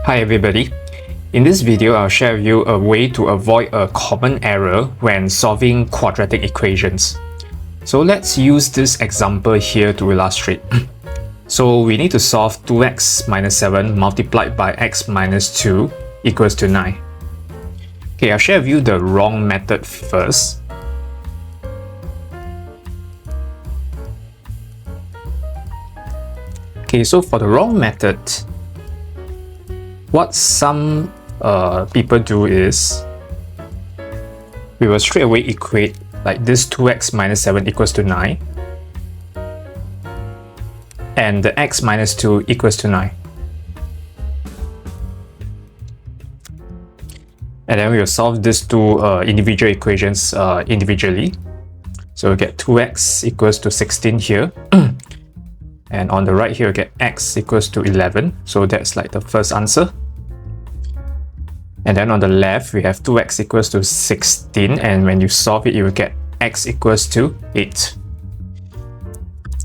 Hi everybody. In this video, I'll share with you a way to avoid a common error when solving quadratic equations. So let's use this example here to illustrate. So we need to solve 2x minus 7 multiplied by x minus 2 equals to 9. Okay, I'll share with you the wrong method first. Okay, so for the wrong method, what some people do is we will straight away equate like this 2x minus 7 equals to 9 and the x minus 2 equals to 9. And then we will solve these two individual equations individually. So we get 2x equals to 16 here. And on the right here, we get x equals to 11. So that's like the first answer. And then on the left, we have 2x equals to 16. And when you solve it, you will get x equals to 8.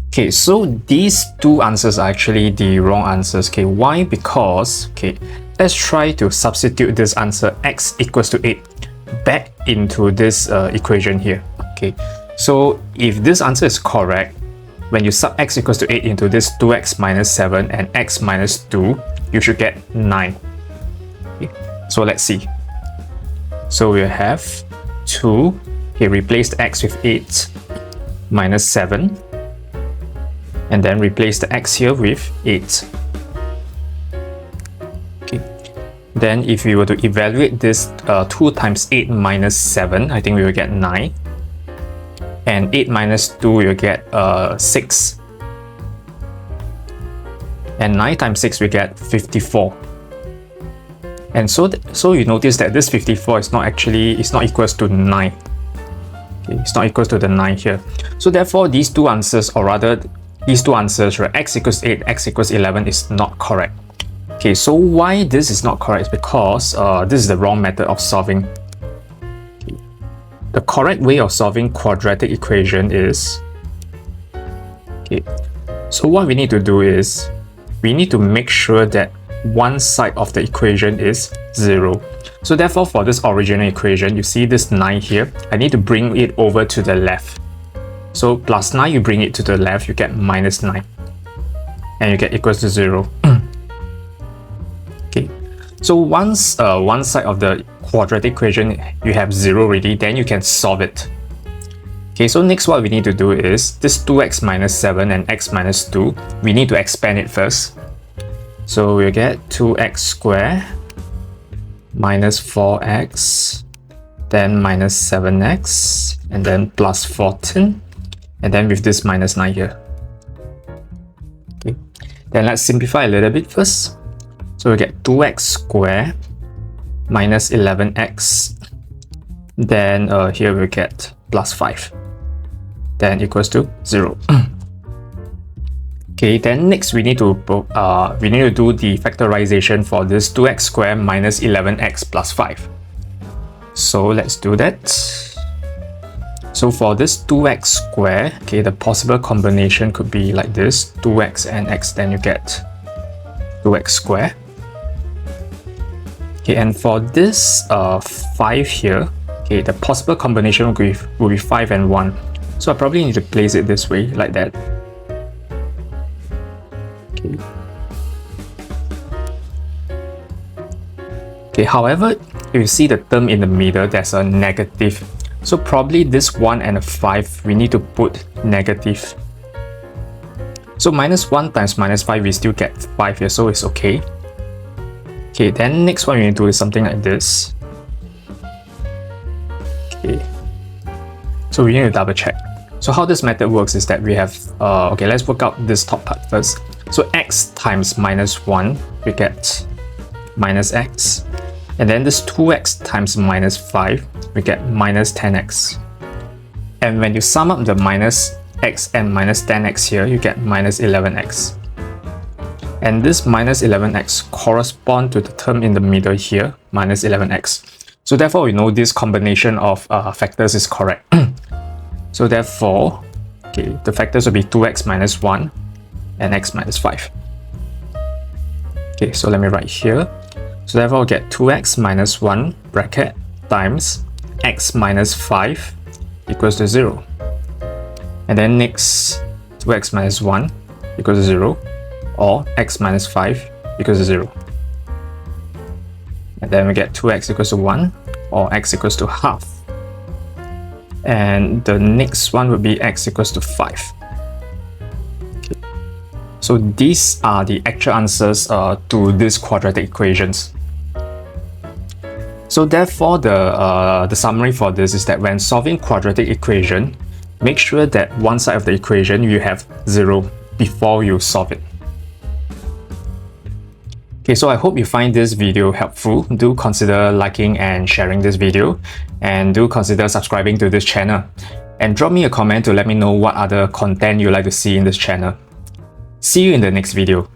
Okay, so these two answers are actually the wrong answers. Okay, why? Because, okay, let's try to substitute this answer x equals to 8 back into this equation here. Okay, so if this answer is correct, when you sub x equals to 8 into this 2x minus 7 and x minus 2, you should get 9. Okay. So let's see. So we'll have 2, okay, replace the x with 8, minus 7, and then replace the x here with 8. Okay. Then if we were to evaluate this 2 times 8 minus 7, I think we will get 9. And 8 minus 2, we will get 6. And 9 times 6, we get 54. And so you notice that this 54 is not equals to 9. Okay, it's not equals to the 9 here. So therefore, these two answers, or rather, these two answers, right, x equals 8, x equals 11 is not correct. Okay, so why this is not correct is because this is the wrong method of solving. The correct way of solving quadratic equation is, okay, so what we need to do is, we need to make sure that one side of the equation is 0. So therefore, for this original equation, you see this 9 here, I need to bring it over to the left. So plus 9, you bring it to the left, you get minus 9. And you get equals to 0. Okay, so once one side of the quadratic equation you have 0 already, then you can solve it. Okay, so next what we need to do is this 2x minus 7 and x minus 2, we need to expand it first. So we'll get 2x squared minus 4x, then minus 7x, and then plus 14, and then with this minus 9 here. Okay, then let's simplify a little bit first. So we get 2x squared minus 11x, then here we get plus 5, then equals to 0. Okay, then next we need to do the factorization for this 2x squared minus 11x plus 5. So let's do that. So for this 2x squared, okay, the possible combination could be like this, 2x and x, then you get 2x squared. Okay, and for this 5 here, okay, the possible combination will be 5 and 1. So I probably need to place it this way, like that. Okay. Okay, however, if you see the term in the middle, there's a negative. So probably this 1 and a 5, we need to put negative. So minus 1 times minus 5, we still get 5 here, so it's okay. Okay, then next one we need to do is something like this. Okay, so we need to double check. So how this method works is that we have, okay, let's work out this top part first. So x times minus 1, we get minus x. And then this 2x times minus 5, we get minus 10x. And when you sum up the minus x and minus 10x here, you get minus 11x. And this minus 11x correspond to the term in the middle here, minus 11x. So therefore, we know this combination of factors is correct. So therefore, okay, the factors will be 2x minus 1 and x minus 5. Okay, so let me write here. So therefore we'll get 2x minus 1 bracket times x minus 5 equals to 0. And then next, 2x minus 1 equals to 0, or x minus 5 equals to 0. And then we get 2x equals to 1, or x equals to half. And the next one would be x equals to 5. Okay. So these are the actual answers to these quadratic equations. So therefore, the summary for this is that when solving quadratic equation, make sure that one side of the equation you have 0 before you solve it. Okay, so I hope you find this video helpful. Do consider liking and sharing this video, and do consider subscribing to this channel. And drop me a comment to let me know what other content you'd like to see in this channel. See you in the next video.